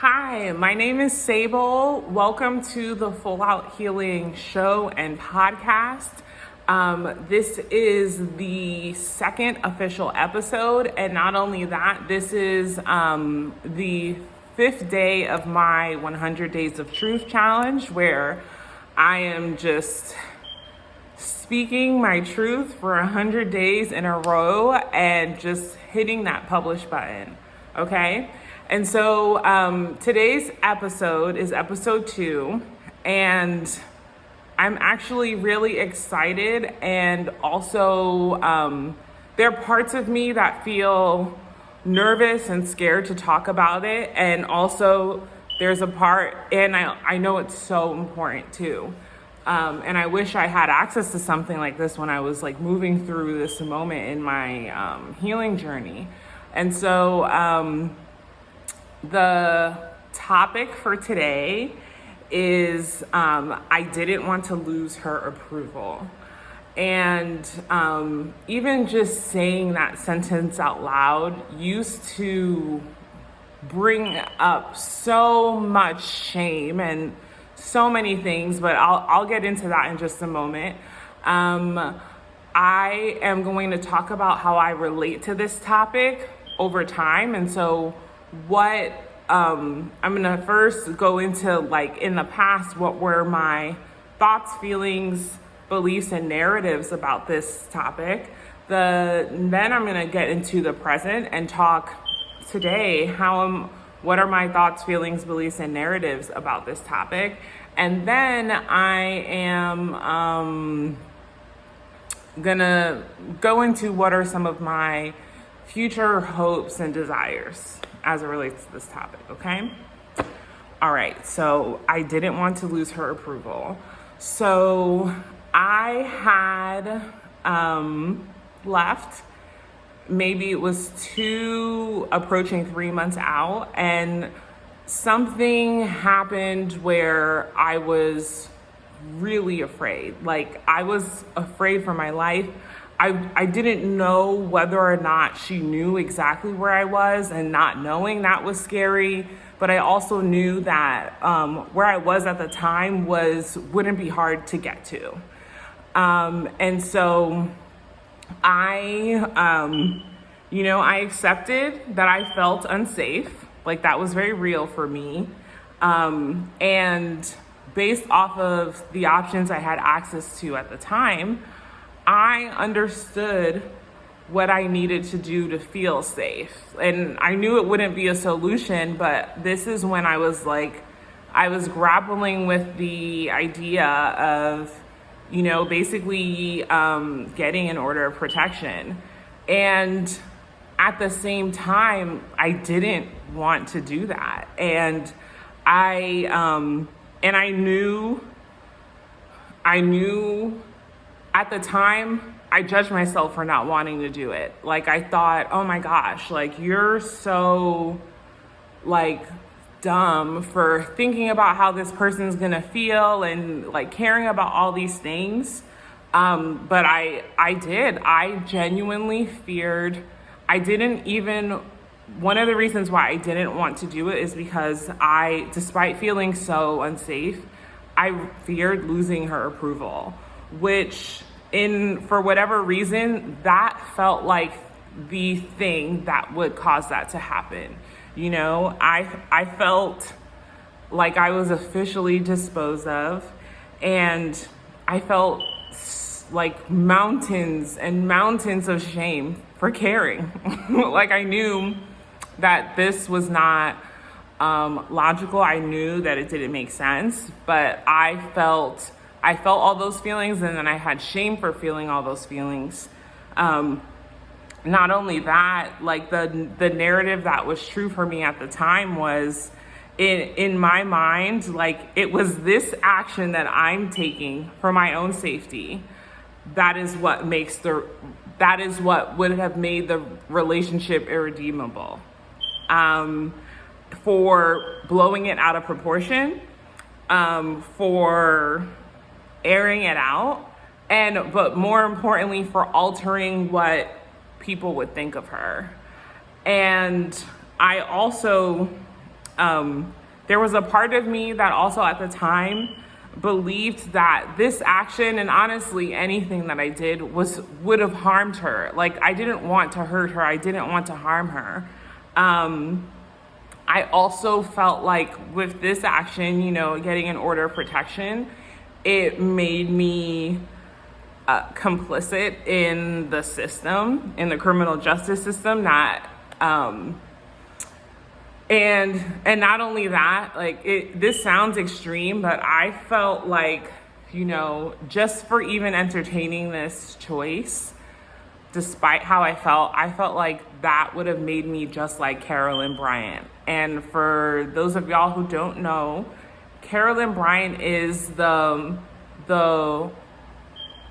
Hi, my name is Sable. Welcome to the Full Out Healing show and podcast. This is the second official episode, and not only that, this is the fifth day of my 100 Days of Truth challenge, where I am just speaking my truth for 100 days in a row and just hitting that publish button, okay? And so today's episode is episode 2, and I'm actually really excited, and also there are parts of me that feel nervous and scared to talk about it, and also there's a part, and I know it's so important too. And I wish I had access to something like this when I was like moving through this moment in my healing journey. And so the topic for today is I didn't want to lose her approval. And even just saying that sentence out loud used to bring up so much shame and so many things, but I'll get into that in just a moment. I am going to talk about how I relate to this topic over time. And so what I'm gonna first go into, like, in the past, what were my thoughts, feelings, beliefs, and narratives about this topic. Then I'm gonna get into the present and talk today what are my thoughts, feelings, beliefs, and narratives about this topic. And then I am gonna go into what are some of my future hopes and desires as it relates to this topic, okay? All right, so I didn't want to lose her approval. So I had left, maybe it was approaching 3 months out, and something happened where I was really afraid. Like, I was afraid for my life. I didn't know whether or not she knew exactly where I was, and not knowing that was scary. But I also knew that where I was at the time wouldn't be hard to get to. And so I accepted that I felt unsafe. Like, that was very real for me. And based off of the options I had access to at the time, I understood what I needed to do to feel safe. And I knew it wouldn't be a solution, but this is when I was grappling with the idea of, basically getting an order of protection. And at the same time, I didn't want to do that. And I knew at the time, I judged myself for not wanting to do it. Like, I thought, oh my gosh, like, you're so, like, dumb for thinking about how this person's gonna feel and, like, caring about all these things. But I did. I genuinely feared. One of the reasons why I didn't want to do it is because despite feeling so unsafe, I feared losing her approval, which for whatever reason, that felt like the thing that would cause that to happen. I felt like I was officially disposed of, and I felt like mountains and mountains of shame for caring. Like, I knew that this was not logical. I knew that it didn't make sense, but I felt all those feelings, and then I had shame for feeling all those feelings. Not only that, like, the narrative that was true for me at the time was, in my mind, like, it was this action that I'm taking for my own safety. That is what would have made the relationship irredeemable. For blowing it out of proportion, for airing it out, but more importantly, for altering what people would think of her. And I also There was a part of me that also at the time believed that this action, and honestly anything that I did, would have harmed her. Like, I didn't want to hurt her. I didn't want to harm her. I also felt like with this action, getting an order of protection, it made me complicit in the system, in the criminal justice system, and not only that, this sounds extreme, but I felt like, just for even entertaining this choice, despite how I felt like that would have made me just like Carolyn Bryant. And for those of y'all who don't know, Carolyn Bryant is the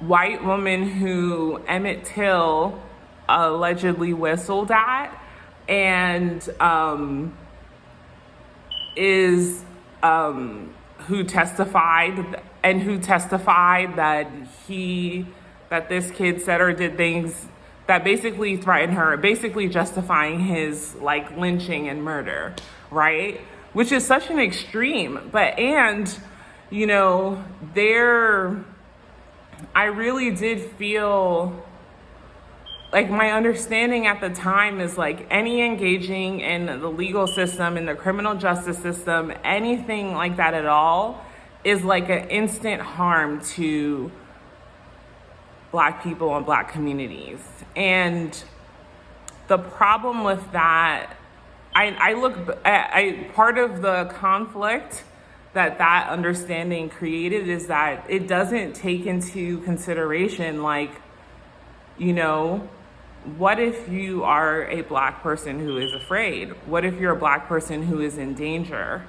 white woman who Emmett Till allegedly whistled at, and who testified that this kid said or did things that basically threatened her, basically justifying his lynching and murder, right? Which is such an extreme. I really did feel like my understanding at the time is any engaging in the legal system, in the criminal justice system, anything like that at all is an instant harm to Black people and Black communities. And the problem with that, part of the conflict that understanding created is that it doesn't take into consideration what if you are a Black person who is afraid? What if you're a Black person who is in danger?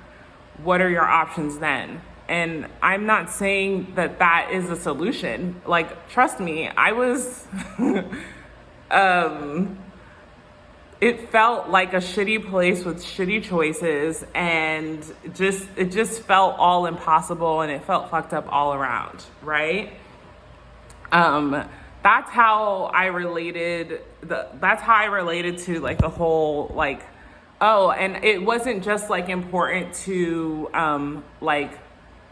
What are your options then? And I'm not saying that is a solution. Trust me, I was, it felt like a shitty place with shitty choices, and it just felt all impossible, and it felt fucked up all around, right? That's how I related to the whole and it wasn't just important to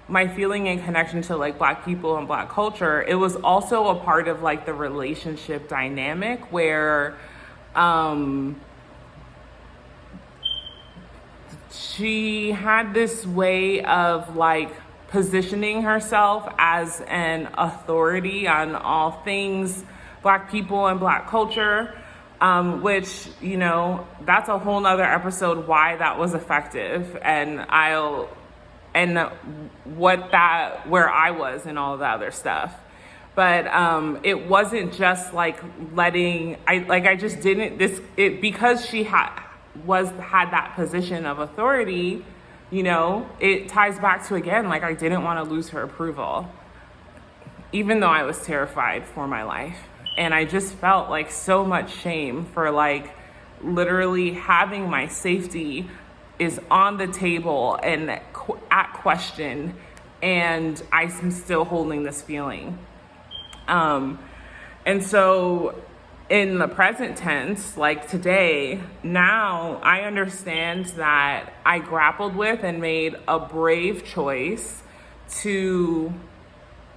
my feeling and connection to Black people and Black culture. It was also a part of the relationship dynamic where she had this way of positioning herself as an authority on all things Black people and Black culture, which, that's a whole nother episode why that was effective, and where I was and all the other stuff. But it wasn't just because she had that position of authority. It ties back to, again, I didn't want to lose her approval, even though I was terrified for my life. And I just felt so much shame for literally having my safety is on the table and at question, and I'm still holding this feeling. And so in the present tense, today, now I understand that I grappled with and made a brave choice to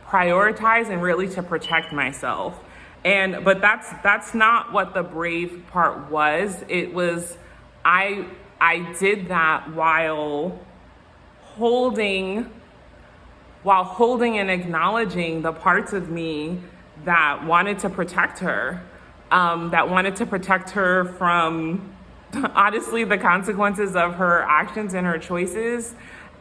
prioritize and really to protect myself. But that's not what the brave part was. It was, I did that while holding and acknowledging the parts of me that wanted to protect her. That wanted to protect her from, honestly, the consequences of her actions and her choices,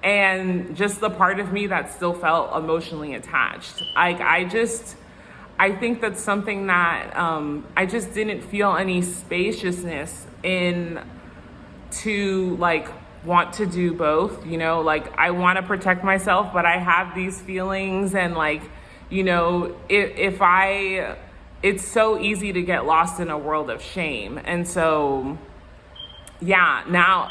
and just the part of me that still felt emotionally attached. I think that's something that I just didn't feel any spaciousness in to want to do both, I want to protect myself, but I have these feelings, and it's so easy to get lost in a world of shame. And so, yeah, now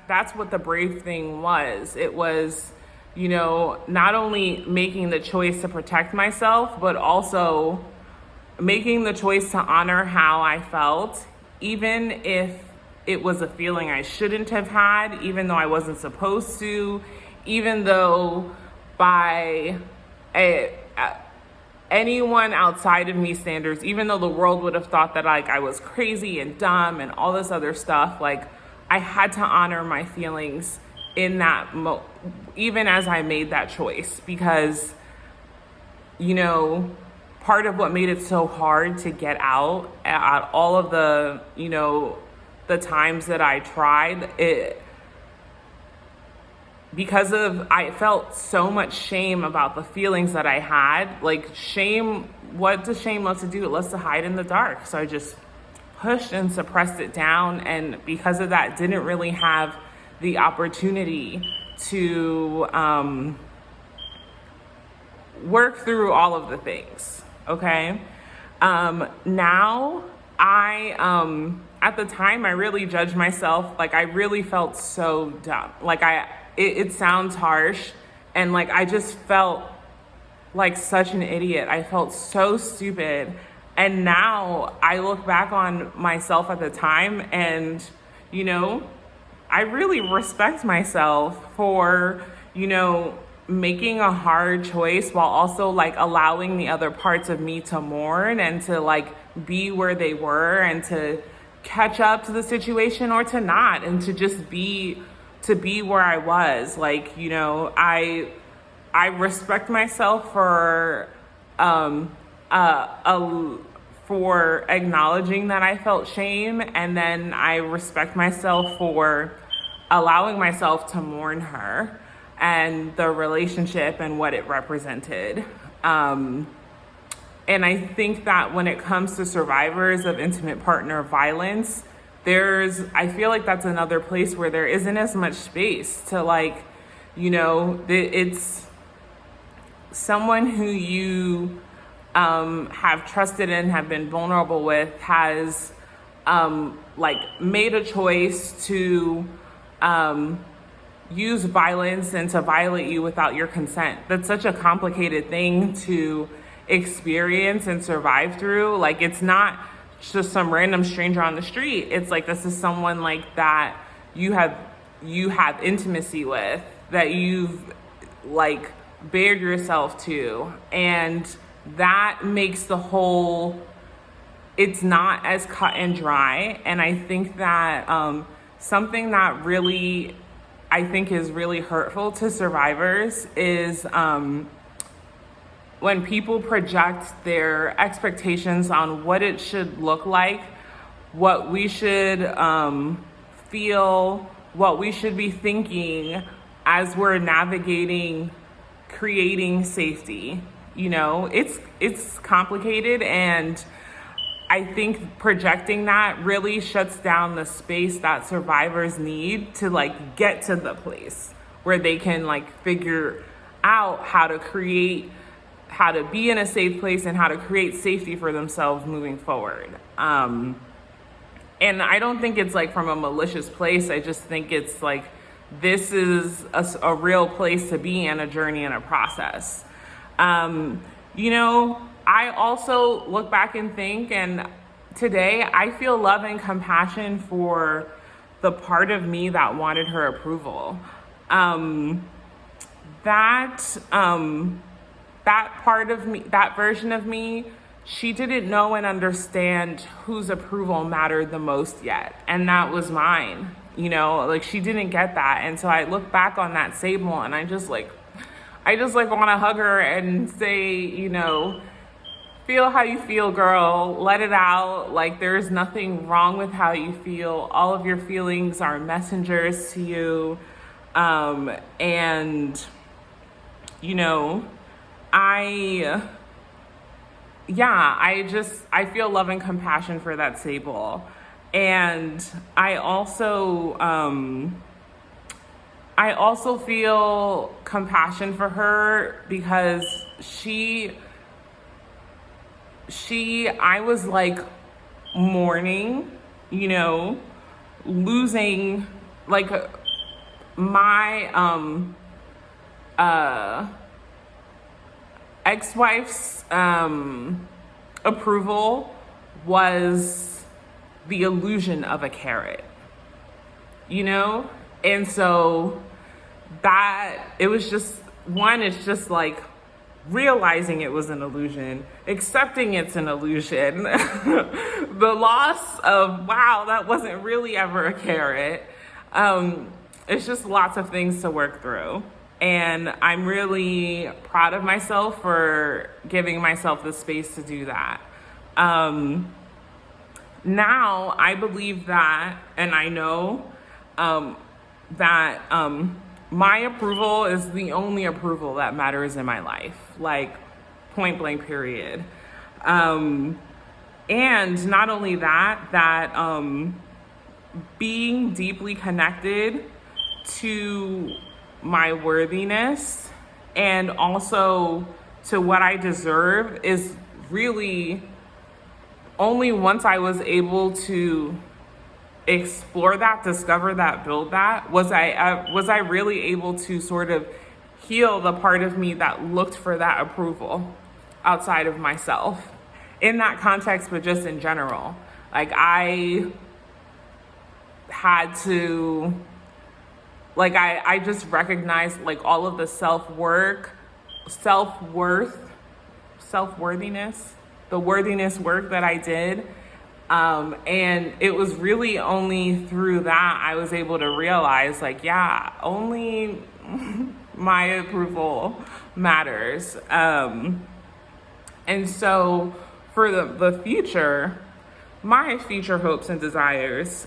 that's what the brave thing was. It was, not only making the choice to protect myself, but also making the choice to honor how I felt, even if it was a feeling I shouldn't have had, even though I wasn't supposed to, even though by anyone outside of me standards, even though the world would have thought that like I was crazy and dumb and all this other stuff, like I had to honor my feelings in that even as I made that choice, because, you know, part of what made it so hard to get out at all of the, you know, the times that I tried it, because of, I felt so much shame about the feelings that I had. Like shame, what does shame love to do? It loves to hide in the dark. So I just pushed and suppressed it down, and because of that, didn't really have the opportunity to work through all of the things, okay? Now, at the time, I really judged myself. Like, I really felt so dumb. Like, it sounds harsh, and like, I just felt like such an idiot. I felt so stupid. And now I look back on myself at the time and, you know, I really respect myself for, you know, making a hard choice while also like allowing the other parts of me to mourn and to like be where they were and to catch up to the situation or to not, and to just be where I was. Like, you know, I respect myself for for acknowledging that I felt shame, and then I respect myself for allowing myself to mourn her and the relationship and what it represented. And I think that when it comes to survivors of intimate partner violence, I feel like that's another place where there isn't as much space to like, you know, it's someone who you have trusted and have been vulnerable with has like made a choice to use violence and to violate you without your consent. That's such a complicated thing to experience and survive through. Like, it's not just some random stranger on the street. It's like, this is someone like that you have intimacy with, that you've like bared yourself to, and that makes the whole, it's not as cut and dry. And I think that something that really, I think is really hurtful to survivors is when people project their expectations on what it should look like, what we should feel, what we should be thinking as we're navigating creating safety. You know, it's complicated, and I think projecting that really shuts down the space that survivors need to like get to the place where they can like figure out how to be in a safe place and how to create safety for themselves moving forward. And I don't think it's like from a malicious place. I just think it's like, this is a real place to be in, a journey and a process. You know, I also look back and think, and today I feel love and compassion for the part of me that wanted her approval. That part of me, that version of me, she didn't know and understand whose approval mattered the most yet. And that was mine, you know, like she didn't get that. And so I look back on that Sable and I just want to hug her and say, you know, feel how you feel, girl, let it out. Like, there's nothing wrong with how you feel. All of your feelings are messengers to you. And, you know, I feel love and compassion for that Sable. And I also feel compassion for her because I was like mourning, you know, losing like my ex-wife's approval was the illusion of a carrot. you know? And so that, it was just, one, it's just like realizing it was an illusion, accepting it's an illusion, the loss of, wow, that wasn't really ever a carrot. It's just lots of things to work through. And I'm really proud of myself for giving myself the space to do that. Now I believe that, and I know that my approval is the only approval that matters in my life, like point blank period. And not only that being deeply connected to my worthiness and also to what I deserve is really only once I was able to explore that, discover that, build that, was I really able to sort of heal the part of me that looked for that approval outside of myself. In that context, but just in general. Like I had to, like I just recognized like all of the self-worthiness, the worthiness work that I did. And it was really only through that I was able to realize like, yeah, only my approval matters. And so for the future, my future hopes and desires,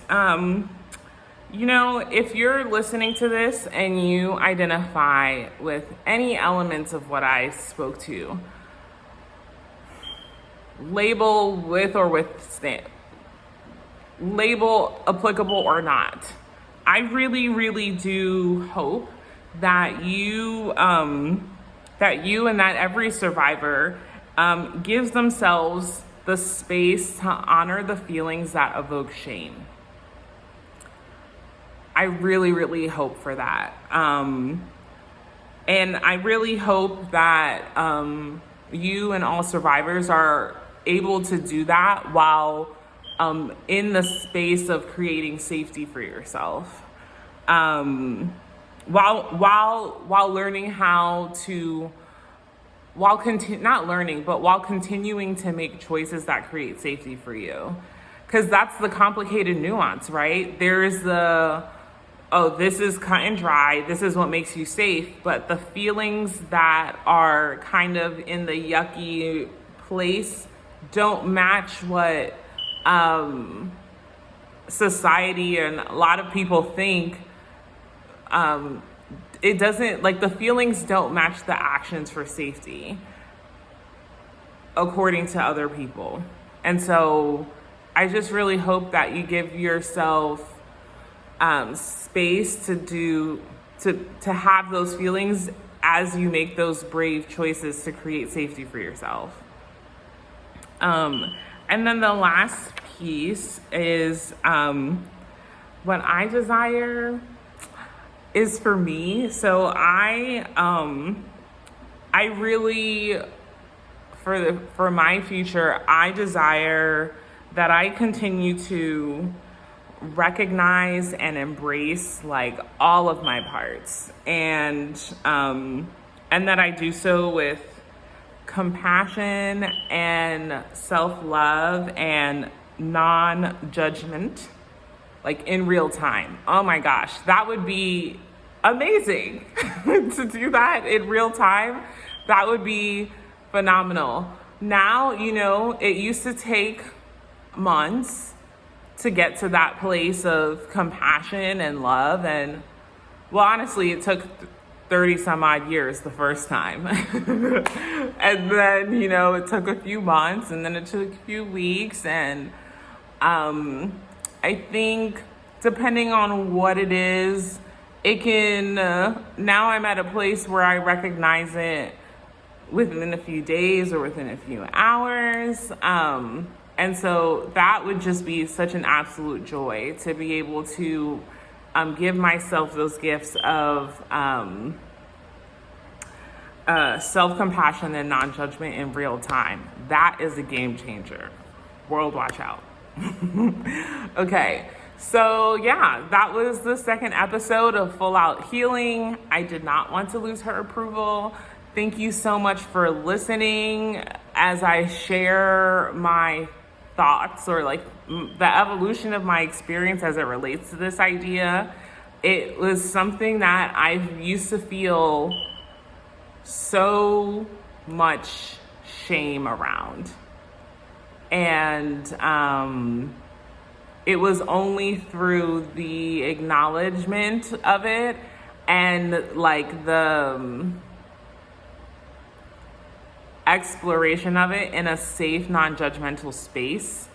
you know, if you're listening to this and you identify with any elements of what I spoke to, label with or withstand, label applicable or not, I really, really do hope that you and that every survivor gives themselves the space to honor the feelings that evoke shame. I really, really hope for that. And I really hope that you and all survivors are able to do that while in the space of creating safety for yourself. While learning how to, while continuing to make choices that create safety for you. Because that's the complicated nuance, right? There's the, oh, this is cut and dry, this is what makes you safe, but the feelings that are kind of in the yucky place don't match what society and a lot of people think. It doesn't, like the feelings don't match the actions for safety according to other people. And so I just really hope that you give yourself space to have those feelings as you make those brave choices to create safety for yourself. And then the last piece is what I desire is for me. So I really, for my future, I desire that I continue to recognize and embrace like all of my parts, and that I do so with compassion and self-love and non-judgment, like in real time. Oh my gosh, that would be amazing to do that in real time. That would be phenomenal. Now, you know, it used to take months to get to that place of compassion and love. And well, honestly, it took 30 some odd years the first time. And then, you know, it took a few months, and then it took a few weeks. And I think depending on what it is, it can, now I'm at a place where I recognize it within a few days or within a few hours. And so that would just be such an absolute joy to be able to give myself those gifts of self-compassion and non-judgment in real time. That is a game changer. World, watch out. Okay, So yeah, that was the second episode of Full Out Healing. I did not want to lose her approval. Thank you so much for listening as I share my thoughts or like the evolution of my experience as it relates to this idea. It was something that I used to feel so much shame around. And it was only through the acknowledgement of it and like the exploration of it in a safe, non-judgmental space.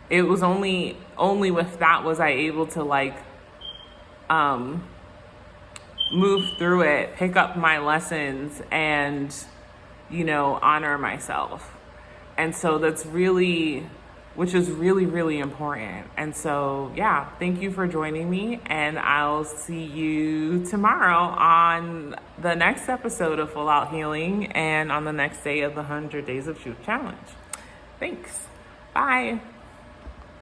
It was only with that was I able to like move through it, pick up my lessons, and honor myself. And so that's really, which is really, really important. And so, yeah, thank you for joining me. And I'll see you tomorrow on the next episode of Full Out Healing and on the next day of the 100 Days of Truth Challenge. Thanks. Bye.